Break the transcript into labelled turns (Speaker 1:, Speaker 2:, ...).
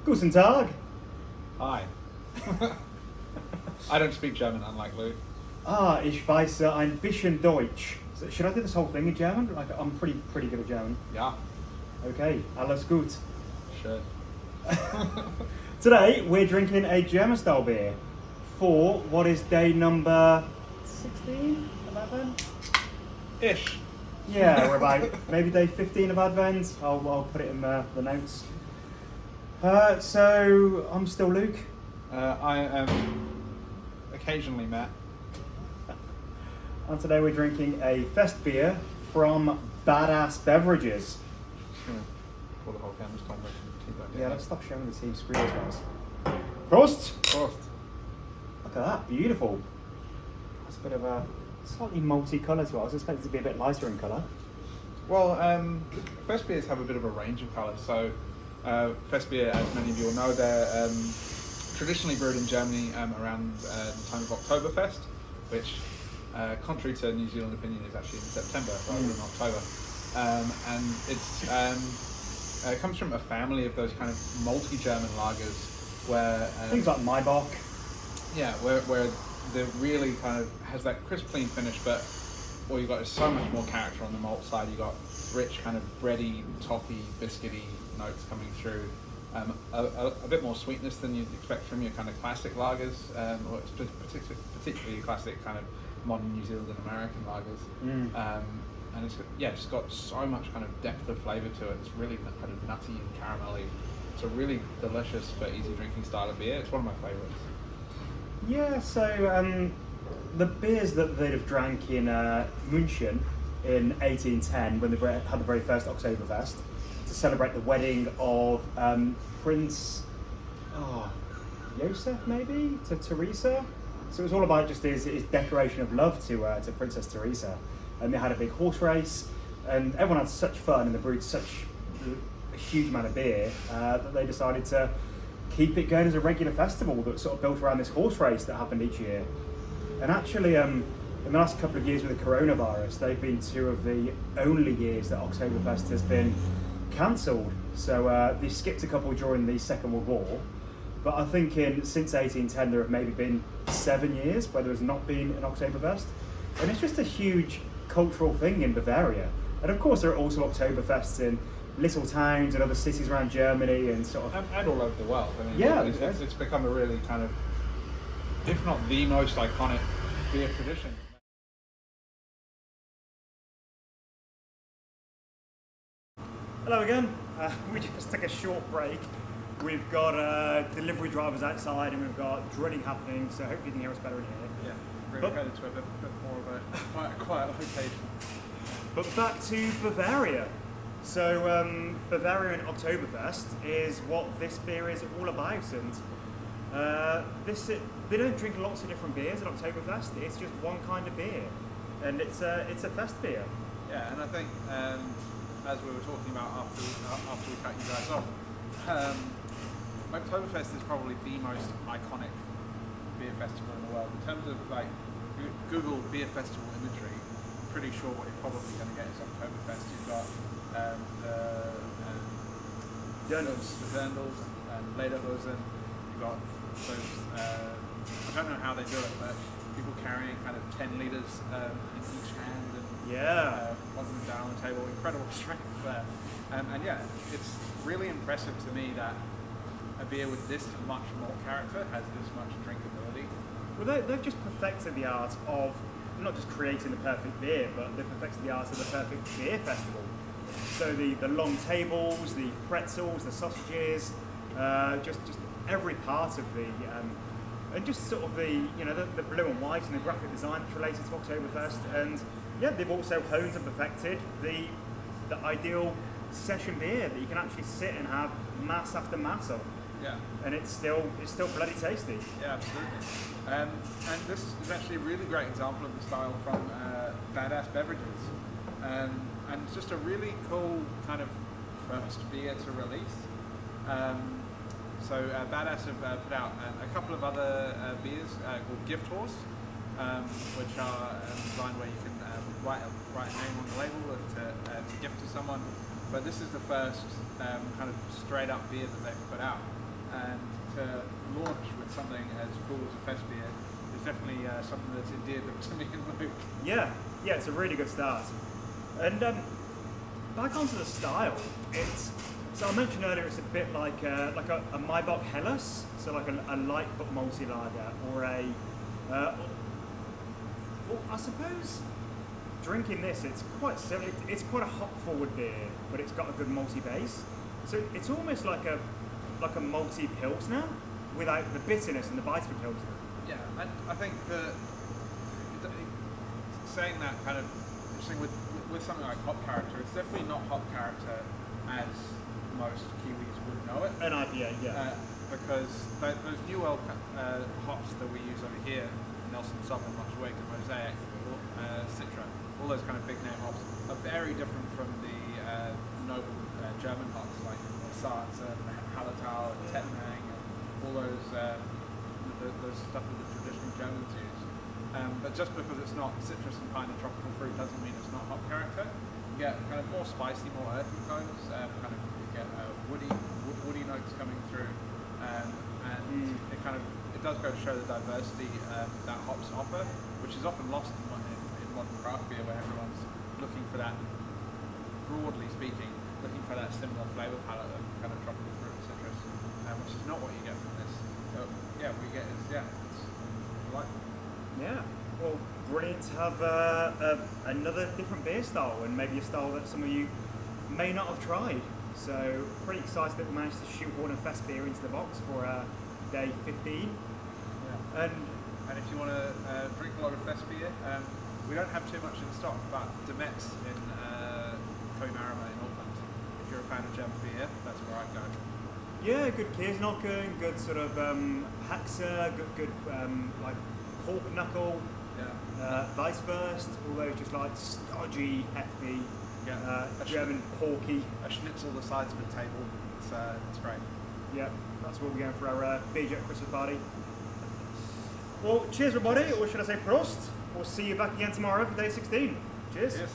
Speaker 1: Guten Tag.
Speaker 2: Hi. I don't speak German, unlike Lou.
Speaker 1: Ich weiß ein bisschen Deutsch. So, should I do this whole thing in German? Like, I'm pretty good at German.
Speaker 2: Ja.
Speaker 1: Okay, alles gut.
Speaker 2: Schön.
Speaker 1: Today we're drinking a German style beer for what is day number 16 of Advent?
Speaker 2: Ish.
Speaker 1: Yeah, we're about maybe day 15 of Advent. I'll put it in the notes. So I'm still Luke.
Speaker 2: I am occasionally Matt.
Speaker 1: And today we're drinking a Festbier from BadassBeverages.
Speaker 2: Pull the whole canvas time back.
Speaker 1: Yeah, let's stop showing the team screens, guys. Prost!
Speaker 2: Prost.
Speaker 1: Look at that, beautiful. That's a bit of a slightly malty colour as well. I was expecting it to be a bit lighter in colour.
Speaker 2: Well, Festbiers have a bit of a range of colours. So, Festbier, as many of you will know, they're traditionally brewed in Germany around the time of Oktoberfest, which, contrary to New Zealand opinion, is actually in September rather than October. And it comes from a family of those kind of multi-German lagers where
Speaker 1: things like Maibach.
Speaker 2: Yeah, where the really kind of has that crisp, clean finish, but all you've got is so much more character on the malt side. You've got rich, kind of bready, toffee, biscuity notes coming through. A bit more sweetness than you'd expect from your kind of classic lagers, or particularly classic kind of modern New Zealand and American lagers. And it's just got so much kind of depth of flavour to it. It's really kind of nutty and caramelly. It's a really delicious but easy drinking style of beer. It's one of my favourites.
Speaker 1: Yeah, so the beers that they'd have drank in München in 1810 when they had the very first Oktoberfest to celebrate the wedding of Prince Joseph, maybe, to Teresa. So it was all about just his declaration of love to Princess Teresa. And they had a big horse race, and everyone had such fun, and they brewed such a huge amount of beer that they decided to keep it going as a regular festival that sort of built around this horse race that happened each year. And actually, in the last couple of years with the coronavirus, they've been two of the only years that Oktoberfest has been cancelled. So they skipped a couple during the Second World War, but I think since 1810 there have maybe been 7 years where there has not been an Oktoberfest, and it's just a huge cultural thing in Bavaria. And of course there are also Oktoberfests in little towns and other cities around Germany and sort of...
Speaker 2: And all over the world. I mean,
Speaker 1: yeah,
Speaker 2: it's become a really kind of, if not the most iconic beer tradition.
Speaker 1: Hello again. We just took a short break. We've got delivery drivers outside and we've got drilling happening, so hopefully you can hear us better in here.
Speaker 2: Yeah, relocated to a bit more of a quiet location.
Speaker 1: But back to Bavaria. So Bavarian Oktoberfest is what this beer is all about, and they don't drink lots of different beers at Oktoberfest. It's just one kind of beer, and it's a fest beer.
Speaker 2: Yeah, and I think as we were talking about after we cut you guys off, Oktoberfest is probably the most iconic beer festival in the world. In terms of like Google beer festival imagery, I'm pretty sure what you're probably going to get is Oktoberfest. You've got the Dirndls and Lederhosen. You've got those, I don't know how they do it, but people carrying kind of 10 litres in each hand and holding them down on the table. Incredible strength there. And yeah, it's really impressive to me that a beer with this much more character has this much drinkability.
Speaker 1: Well, they've just perfected the art of not just creating the perfect beer, but they've perfected the art of the perfect beer festival. So the long tables, the pretzels, the sausages, just every part of the, and just sort of the blue and white and the graphic design that's related to Oktoberfest. And yeah, they've also honed and perfected the ideal session beer that you can actually sit and have mass after mass of.
Speaker 2: Yeah.
Speaker 1: And it's still bloody tasty.
Speaker 2: Yeah, absolutely. And this is actually a really great example of the style from BadassBeverages. And it's just a really cool kind of first beer to release. So Badass have put out a couple of other beers called Gift Horse, which are designed where you can write a name on the label to gift to someone. But this is the first kind of straight up beer that they've put out. to launch with something as cool as a Festbier is definitely something that's endeared them to me and Luke.
Speaker 1: Yeah, it's a really good start. And back onto the style, so I mentioned earlier it's a bit like a Maibach Helles, so like a light but malty lager, or well, I suppose drinking this, it's quite similar. It's quite a hop forward beer, but it's got a good malty base. So it's almost like a malty pilsner without the bitterness and the bite of a pilsner.
Speaker 2: Yeah, and I think that saying that kind of interesting with something like hop character, it's definitely not hop character as most Kiwis would know it.
Speaker 1: An IPA, yeah.
Speaker 2: Because those New World hops that we use over here, Nelson Sauvin, Montjuic, and Mosaic, Citra, all those kind of big name hops are very different from the noble German hops like Sarz and Hallertau and Tettnang and all those stuff that the traditional Germans use. But just because it's not citrus and pine and tropical fruit doesn't mean it's not hop character. You get kind of more spicy, more earthy tones, you get woody notes coming through, and it does go to show the diversity that hops offer, which is often lost in modern craft beer, where everyone's looking for that, broadly speaking, looking for that similar flavour palette of kind of tropical fruit and citrus, which is not what you get from this. But yeah, what you get is it's delightful.
Speaker 1: Yeah, well, brilliant to have another different beer style, and maybe a style that some of you may not have tried. So pretty excited that we managed to shoehorn a Festbier into the box for day 15.
Speaker 2: Yeah. And if you want to drink a lot of Festbier, we don't have too much in stock, but Demetz in Koimarama in Auckland. If you're a fan of German beer, that's where I'd go.
Speaker 1: Yeah, good Käseknochen, good sort of Haxa, good like pork knuckle, Weisswurst, all those just like stodgy, hefty, German porky.
Speaker 2: A schnitzel the size of a table. It's great.
Speaker 1: Yeah, that's what we're going for our beer jet Christmas party. Well, cheers everybody, or should I say Prost? We'll see you back again tomorrow for day 16. Cheers.
Speaker 2: Cheers.